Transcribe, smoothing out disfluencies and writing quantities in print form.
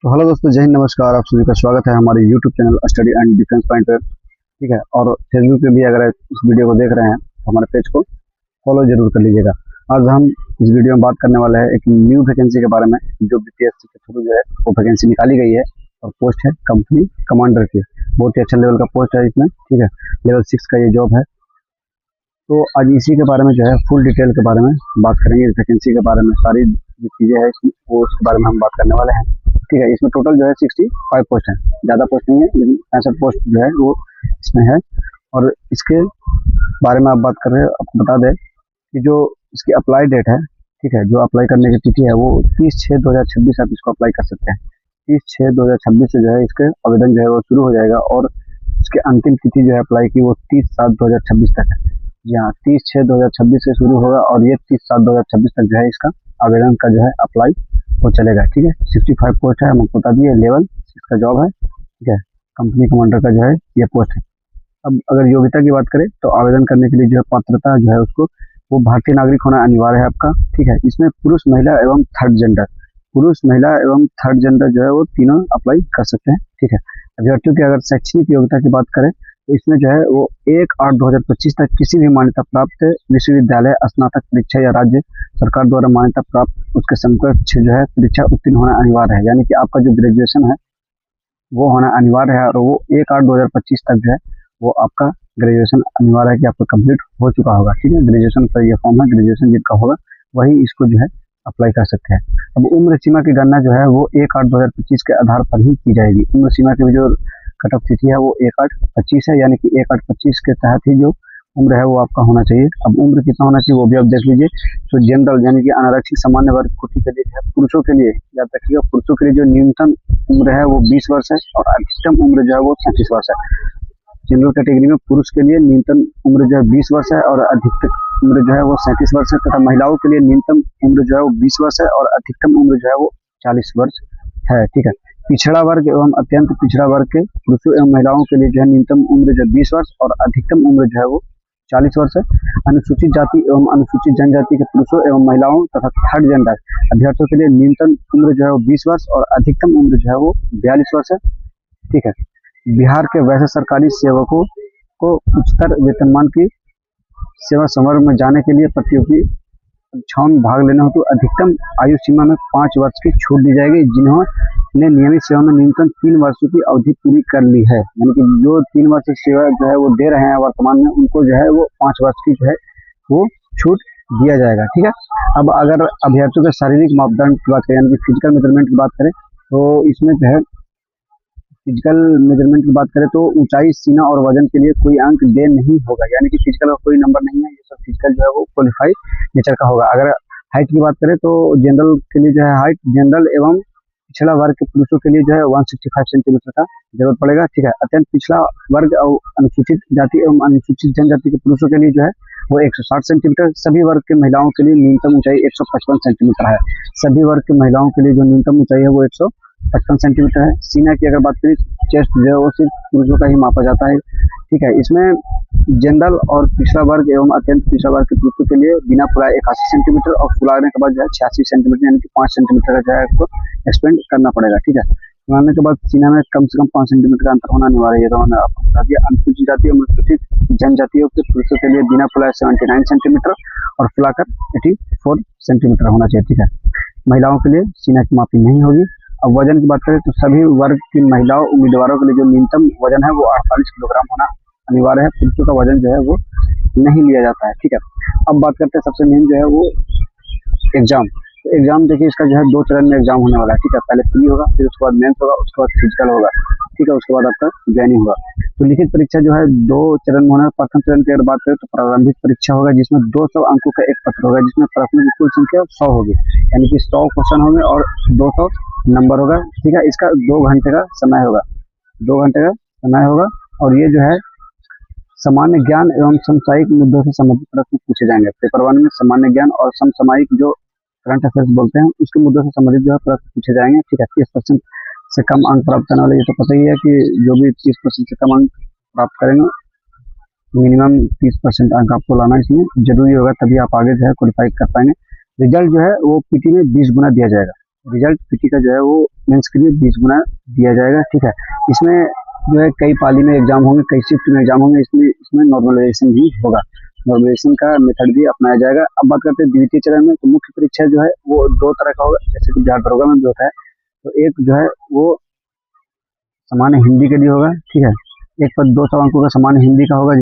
तो हेलो दोस्तों, जय हिंद, नमस्कार। आप सभी का स्वागत है हमारे YouTube channel study and defence point पर। ठीक है, और फेसबुक पे भी अगर इस वीडियो को देख रहे हैं तो हमारे पेज को फॉलो जरूर कर लीजिएगा। आज हम इस वीडियो में बात करने वाले हैं एक न्यू वैकेंसी के बारे में, जो बीपीएससी के थ्रू जो है वो वैकेंसी निकाली गई है और पोस्ट है कंपनी कमांडर की। बहुत ही अच्छा लेवल का पोस्ट है इसमें। ठीक है, लेवल 6 का ये जॉब है। तो आज इसी के बारे में जो है फुल डिटेल के बारे में बात करेंगे। इस वैकेंसी के बारे में सारी जो चीज़ें हैं इसमें वो उसके बारे में हम बात करने वाले हैं। ठीक है, इसमें टोटल जो है 65 पोस्ट है, ज़्यादा पोस्ट नहीं है, लेकिन 65 पोस्ट जो है वो इसमें है। और इसके बारे में आप बात कर रहे हैं, आपको बता दें कि जो इसकी अप्लाई डेट है, ठीक है, जो अप्लाई करने की तिथि है वो 30/6/2026 आप इसको अप्लाई कर सकते हैं। 30/6/2026 से जो है इसके आवेदन जो है वो शुरू हो जाएगा और इसकी अंतिम तिथि जो है अप्लाई की वो 30/7/2026 तक है। जी हाँ, 30/6/2026 से शुरू होगा और ये 30/7/2026 तक जो है इसका आवेदन का जो है अप्लाई वो चलेगा। ठीक है, 65 पोस्ट है, हम आपको बता दिए, लेवल 6 का जॉब है। ठीक है, कंपनी कमांडर का जो है ये पोस्ट है। अब अगर योग्यता की बात करें तो आवेदन करने के लिए जो है पात्रता जो है उसको वो भारतीय नागरिक होना अनिवार्य है आपका। ठीक है, इसमें पुरुष, महिला एवं थर्ड जेंडर, पुरुष, महिला एवं थर्ड जेंडर जो है वो तीनों अप्लाई कर सकते हैं। ठीक है, अभ्यर्थियों की अगर शैक्षणिक योग्यता की बात करें तो इसमें जो है वो 1/8/2025 तक किसी भी मान्यता प्राप्त विश्वविद्यालय स्नातक परीक्षा या राज्य सरकार द्वारा मान्यता प्राप्त उसके समकक्ष जो है परीक्षा उत्तीर्ण होना अनिवार्य है। यानी कि आपका जो ग्रेजुएशन है वो होना अनिवार्य है और वो 1/8/2025 तक जो है वो आपका ग्रेजुएशन अनिवार्य है कि आपका कंप्लीट हो चुका होगा। ठीक है, ग्रेजुएशन का ये फॉर्म है, ग्रेजुएशन जिनका होगा वही इसको जो है अप्लाई कर सकते हैं। अब उम्र सीमा की गणना जो है वो 1/8/2025 के आधार पर ही की जाएगी। उम्र सीमा की जो कट ऑफ तिथि है वो 1/8/25 है, यानी कि 1/8/25 के तहत ही जो उम्र है वो आपका होना चाहिए। अब उम्र कितना होना चाहिए वो भी आप देख लीजिए। तो जनरल यानी कि अनारक्षित सामान्य वर्ग कोटि के लिए है, पुरुषों के लिए याद रखिएगा, पुरुषों के लिए जो न्यूनतम उम्र है वो 20 वर्ष है और अधिकतम उम्र जो है वो 37 वर्ष है। जनरल कैटेगरी में पुरुष के लिए न्यूनतम उम्र जो है 20 वर्ष है और अधिकतम उम्र जो है वो 37 वर्ष है, तथा महिलाओं के लिए न्यूनतम उम्र जो है वो 20 वर्ष है और अधिकतम उम्र जो है वो 40 वर्ष है। ठीक है, पिछड़ा वर्ग एवं अत्यंत पिछड़ा वर्ग के पुरुषों एवं महिलाओं के लिए जो है न्यूनतम उम्र जो 20 वर्ष और अधिकतम उम्र जो है वो 40 वर्ष है। अनुसूचित जाति एवं अनुसूचित जनजाति के पुरुषों एवं महिलाओं तथा थर्ड जेंडर अभ्यर्थियों के लिए न्यूनतम उम्र जो है वो 20 वर्ष और अधिकतम उम्र जो है वो 42 वर्ष है। ठीक है, बिहार के वैसे सरकारी सेवकों को उच्चतर वेतनमान की सेवा संवर्ग में जाने के लिए प्रतियोगी परीक्षाओं में भाग लेने हेतु अधिकतम आयु सीमा में 5 वर्ष की छूट दी जाएगी, जिन्होंने नियमित सेवा में न्यूनतम 3 वर्षों की अवधि पूरी कर ली है। यानी कि जो 3 वर्ष की सेवा जो है वो दे रहे हैं वर्तमान में, उनको जो है वो 5 वर्ष की जो है वो छूट दिया जाएगा। ठीक है, अब अगर अभ्यर्थियों के शारीरिक मापदंड की बात करें, यानी कि फिजिकल मेजरमेंट की बात करें, तो इसमें जो है फिजिकल मेजरमेंट की बात करें तो ऊंचाई, सीना और वजन के लिए कोई अंक दे नहीं होगा, यानी कि फिजिकल का कोई नंबर नहीं है। ये सब फिजिकल जो है वो क्वालिफाई नेचर का होगा। अगर हाइट की बात करें तो जनरल के लिए जो है हाइट, जनरल एवं पिछड़ा वर्ग के पुरुषों के लिए जो है 165 सेंटीमीटर का जरूरत पड़ेगा। ठीक है, अत्यंत पिछड़ा वर्ग और अनुसूचित जाति एवं अनुसूचित जनजाति के पुरुषों के लिए जो है वो 160 सेंटीमीटर। सभी वर्ग के महिलाओं के लिए न्यूनतम ऊंचाई 155 सेंटीमीटर है। सभी वर्ग के महिलाओं के लिए जो न्यूनतम ऊंचाई है वो 155 सेंटीमीटर है। सीना की अगर बात करें, चेस्ट जो है वो सिर्फ पुरुषों का ही मापा जाता है। ठीक है, इसमें जनरल और पिछड़ा वर्ग एवं अत्यंत पिछड़ा वर्ग के पुरुषों के लिए बिना फुलाए 81 सेंटीमीटर और फुलाने के बाद जो है 86 सेंटीमीटर, यानी कि 5 सेंटीमीटर का जो है आपको एक्सपेंड करना पड़ेगा। ठीक है, फुलाने के बाद सीना में कम से कम 5 सेंटीमीटर का अंतर होना अनिवार्य है। तो मैंने आपको बता दिया। अनुसूचित जाति और अनुसूचित जनजातियों के पुरुषों के लिए बिना फुलाए 79 सेंटीमीटर और फुलाकर 84 सेंटीमीटर होना चाहिए। ठीक है, महिलाओं के लिए सीना की मापी नहीं होगी। अब वजन की बात करें तो सभी वर्ग की महिलाओं उम्मीदवारों के लिए जो न्यूनतम वजन है वो 48 किलोग्राम होना अनिवार्य है। पुरुषों का वजन जो है वो नहीं लिया जाता है। ठीक है, अब बात करते हैं सबसे मेन जो है वो एग्जाम। तो एग्जाम देखिए, इसका जो है 2 चरण में एग्जाम होने वाला है। ठीक है, पहले प्री होगा, फिर उसके बाद मेंस होगा, उसके बाद फिजिकल होगा। ठीक है, उसके बाद आपका ज्वाइनिंग होगा। तो लिखित परीक्षा जो है 2 चरण में होना है। प्रथम चरण की अगर बात करें तो प्रारंभिक परीक्षा होगा, जिसमें 200 अंकों का एक पत्र होगा, जिसमें प्रश्नों की कुल संख्या 100 होगी, यानी कि 100 क्वेश्चन होंगे और 200 नंबर होगा। ठीक है, इसका 2 घंटे का समय होगा, 2 घंटे का समय होगा। और ये जो है सामान्य ज्ञान एवं समसामयिक मुद्दों से संबंधित प्रश्न पूछे जाएंगे। पेपर 1 में सामान्य ज्ञान और समसामयिक जो करंट अफेयर्स बोलते हैं उसके मुद्दों से संबंधित जो है प्रश्न पूछे जाएंगे। ठीक है, 30% से कम अंक प्राप्त करने वाले, ये तो पता ही है कि जो भी 30% से कम अंक प्राप्त करेंगे, मिनिमम 30% अंक आपको लाना इसमें जरूरी होगा, तभी आप आगे जो है क्वालिफाई कर पाएंगे। रिजल्ट जो है वो पीटी में 20 गुना दिया जाएगा। रिजल्ट पीटी का जो है वो मेंस के लिए 20 गुना दिया जाएगा। ठीक है, इसमें जो है कई पाली में एग्जाम होंगे, कई शिफ्ट में एग्जाम होंगे, इसमें इसमें नॉर्मलाइजेशन भी होगा। नॉर्मलाइजेशन का मेथड भी अपनाया जाएगा। अब बात करते हैं द्वितीय चरण में, तो मुख्य परीक्षा जो है वो दो तरह का होगा, जैसे कि बिहार दरोगा में भी होता है। तो एक जो है वो सामान्य हिंदी के लिए होगा। ठीक है, एक पर 200 अंकों का सामान्य हिंदी का होगा।